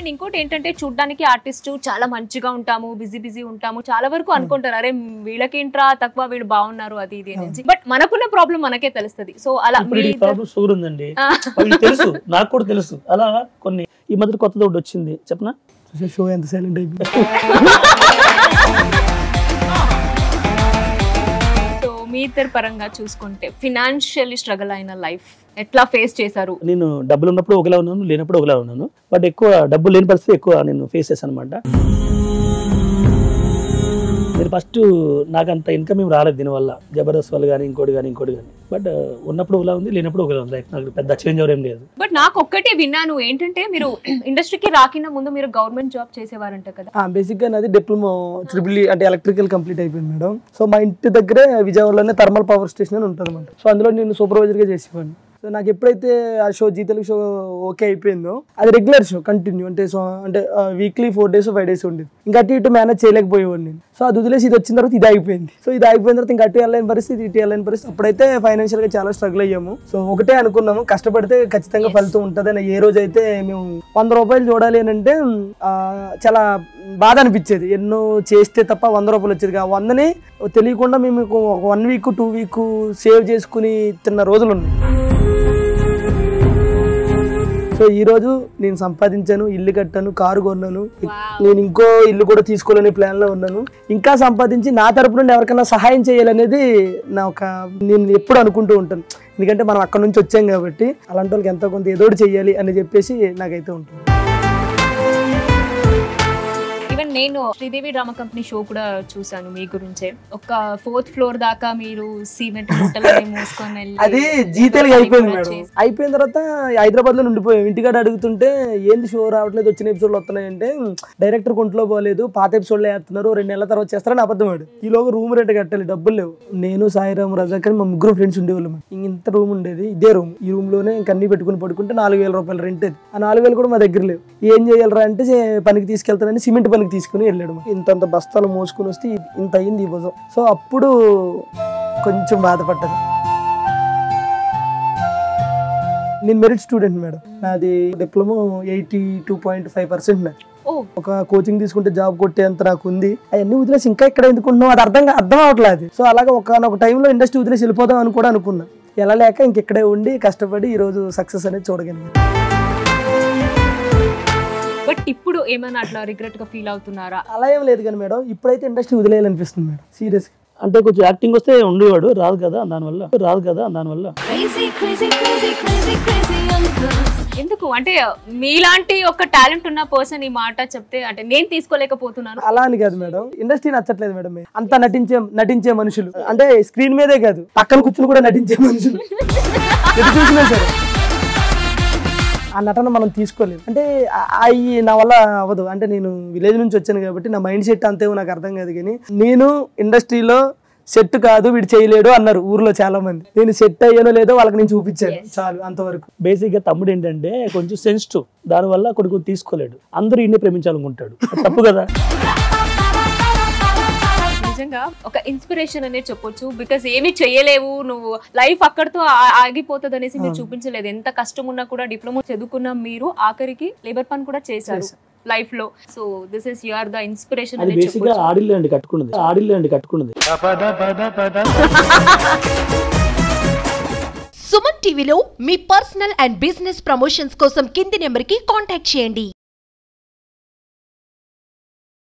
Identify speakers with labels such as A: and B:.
A: And ఇంకోటి ఏంటంటే చూడడానికి ఆర్టిస్ట్ చాలా మంచిగా ఉంటాము, బిజీ ఉంటాము, చాలా వరకు అనుకుంటారు అరే వీళ్ళకేంట్రా తక్కువ, వీళ్ళు బాగున్నారు అది ఇది నుంచి. బట్ మనకున్న ప్రాబ్లం మనకే తెలుస్తుంది. సో అలా
B: షుగర్ ఉందండి, తెలుసు, నాకు కూడా తెలుసు. అలా కొన్ని ఈ మధ్య కొత్తది ఒకటి వచ్చింది చెప్పనా, షో ఎంత సైలెంట్ అయిపోయింది.
A: సో మీ ఇద్దరు పరంగా చూసుకుంటే ఫినాన్షియల్లీ స్ట్రగుల్ అయిన లైఫ్ ఎట్లా ఫేస్ చేశారు?
B: నేను డబ్బులు ఉన్నప్పుడు ఒకలా ఉన్నాను, లేనప్పుడు ఒకలా ఉన్నాను. బట్ ఎక్కువ డబ్బులు లేని పరిస్థితి ఎక్కువ నేను ఫేస్ చేశాను అనమాట. నేను ఫస్ట్ నాకు అంత ఇన్కమ్ ఏం రాలేదు దీనివల్ల, జబర్దస్త్ వల్ల కానీ ఇంకోటి కానీ. బట్ ఉన్నప్పుడు ఒకలా ఉంది, లేనప్పుడు ఒకలా ఉంది. లైఫ్ నాకు పెద్ద చేంజ్ అవడం లేదు.
A: బట్ నాకు ఒక్కటే విన్నాను ఏంటంటే మీరు ఇండస్ట్రీకి రాకిన ముందు మీరు గవర్నమెంట్ జాబ్ చేసేవారంట కదా?
C: బేసిక్ గా నాది డిప్లొమా ట్రిపుల్ అంటే ఎలక్ట్రికల్ కంప్లీట్ అయిపోయింది మేడం. సో మా ఇంటి దగ్గరే విజయవాడలోనే థర్మల్ పవర్ స్టేషన్ అని ఉంటుంది అనమాట. సో అందులో నేను సూపర్వైజర్ గా చేసేవాడిని. సో నాకు ఎప్పుడైతే ఆ show Zee Telugu show okay అయిపోయిందో, అది రెగ్యులర్ షో కంటిన్యూ అంటే వీక్లీ 4 days 5 days ఉండేది. ఇంకా అటు ఇటు మేనేజ్ చేయలేకపోయేవాడిని నేను. సో అది వదిలేసి ఇది వచ్చిన తర్వాత ఇది అయిపోయింది. సో ఇది అయిపోయిన తర్వాత ఇంకా అటు వెళ్ళలేని పరిస్థితి, ఇటు వెళ్ళలేని పరిస్థితి. అప్పుడైతే ఫైనాన్షియల్ గా చాలా స్ట్రగుల్ అయ్యాము. సో ఒకటే అనుకున్నాము, కష్టపడితే ఖచ్చితంగా ఫలితం ఉంటుంది అని. ఏ రోజు అయితే మేము 100 రూపాయలు చూడాలి అని అంటే చాలా బాధ అనిపించేది. ఎన్నో చేస్తే తప్ప 100 రూపాయలు వచ్చేది. ఆ 100ని తెలియకుండా మేము 1 week 2 week సేవ్ చేసుకుని తిన్న రోజులు ఉన్నాయి. సో ఈ రోజు నేను సంపాదించాను, ఇల్లు కట్టాను, కారు కొన్నాను. నేను ఇంకో ఇల్లు కూడా తీసుకోవాలనే ప్లాన్ లో ఉన్నాను. ఇంకా సంపాదించి నా తరపు నుండి ఎవరికైనా సహాయం చేయాలనేది నేను ఎప్పుడు అనుకుంటూ ఉంటాను. ఎందుకంటే మనం అక్కడ నుంచి వచ్చాం కాబట్టి అలాంటి వాళ్ళకి ఎంతో కొంత ఏదోటి చెయ్యాలి అని చెప్పేసి నాకైతే ఉంటుంది.
A: ఈవెన్ నేను శ్రీదేవి డ్రామా కంపెనీ షో కూడా చూసాను మీ గురించే. ఒక 4th floor దాకా మీరు సిమెంట్ మూటలని మోసుకొని వెళ్ళి
C: అది జీ తెలుగు అయిపోయింది మేడం. అయిపోయిన తర్వాత హైదరాబాద్ లో ఉండిపోయాం. ఇంటికాడ అడుగుతుంటే ఏంది షో రావట్లేదు, వచ్చిన ఎపిసోడ్లు వస్తున్నాయంటే డైరెక్టర్ కొంట్లో పోలేదు, పాత ఎపిసోడ్లు వేస్తున్నారు, 2 నెలల తర్వాత చేస్తారని అబద్ధం ఆడు. ఈలోగా రూమ్ రెంట్ కట్టాలి, డబ్బులు లేవు. నేను సాయిరామ్ రజాక్ అని మా 3 ఫ్రెండ్స్ ఉండేవాళ్ళు. ఇంత రూమ్ ఉండేది, ఇదే రూమ్. ఈ రూమ్ లోనే కన్నీ పెట్టుకుని పడుకుంటే 4000 రూపాయలు రెంట్. అది ఆ 4000 కూడా మా దగ్గర లేవు. ఏం చేయాలరా అంటే పనికి తీసుకెళ్తానని సిమెంట్ పనికి తీసుకుని వెళ్ళాడు. ఇంతంత బస్తాలు మోసుకుని వస్తే ఇంత అయింది ఈ భుజం. సో అప్పుడు కొంచెం బాధపడ్డాను. నేను మెరిట్ స్టూడెంట్ మేడం. నాది డిప్లొమా 82.5% నాది. ఒక కోచింగ్ తీసుకుంటే జాబ్ కొట్టేంత నాకు ఉంది. అవన్నీ వదిలేసి ఇంకా ఇక్కడ ఎందుకుంటున్నాం అది అర్థం అవట్లేదు. సో అలాగే ఒక టైంలో ఇండస్ట్రీ వదిలేసి వెళ్ళిపోదాం అని కూడా అనుకున్నా. ఎలా లేక ఇంకెక్కడే ఉండి కష్టపడి ఈ రోజు సక్సెస్ అనేది చూడగలిగాను.
A: బట్ ఇప్పుడు ఏమైనా అట్లా రిగ్రెట్ గా ఫీల్ అవుతున్నారా?
C: అలా ఏం లేదు కానీ మేడం, ఇప్పుడైతే ఇండస్ట్రీ వదిలేయాలనిపిస్తుంది మేడం సీరియస్.
B: అంటే కొంచెం యాక్టింగ్ వస్తే ఉండేవాడు, రాదు కదా దానివల్ల.
A: ఎందుకు అంటే మీలాంటి ఒక టాలెంట్ ఉన్న పర్సన్ ఈ మాట చెప్తే అంటే నేను తీసుకోలేకపోతున్నాను
C: అలా అని కాదు మేడం, ఇండస్ట్రీ నచ్చట్లేదు మేడం. అంతా నటించే మనుషులు అంటే స్క్రీన్ మీదే కాదు పక్కన కూర్చుని కూడా నటించే మనుషులు చూసినా సరే ఆ నటన మనం తీసుకోలేదు. అంటే అవి నా వల్ల అవ్వదు. అంటే నేను విలేజ్ నుంచి వచ్చాను కాబట్టి నా మైండ్ సెట్ అంతే నాకు అర్థం కాదు. కానీ నేను ఇండస్ట్రీలో సెట్ కాదు వీడు చేయలేడు అన్నారు ఊర్లో చాలా మంది. నేను సెట్ అయ్యానో లేదో వాళ్ళకి నేను చూపించాను, చాలు అంతవరకు.
B: బేసిక్ గా తమ్ముడు ఏంటంటే కొంచెం సెన్సిటివ్, దానివల్ల కొడుకు తీసుకోలేడు. అందరూ ఇన్నే ప్రేమించాలనుకుంటాడు, తప్పు కదా.
A: నిజంగా ఒక ఇన్స్పిరేషన్ అనేది చెప్పొచ్చు. బికాస్ ఏమి చేయలేవు నువ్వు, లైఫ్ అక్కడితో ఆగిపోతుంది అనేసి మీరు చూపించలేదు. ఎంత కష్టం ఉన్నా కూడా డిప్లొమా చదువుకున్న మీరు ఆఖరికి లేబర్ పని కూడా చేశారు లైఫ్ లో. So this is you are the inspiration
B: అనేది చెప్పొచ్చు. ఆడిల్లండి కట్టుకున్నది.
D: సుమన్ టీవీలో మీ పర్సనల్ అండ్ బిజినెస్ ప్రమోషన్స్ కోసం కింది నెంబర్ కి కాంటాక్ట్ చేయండి.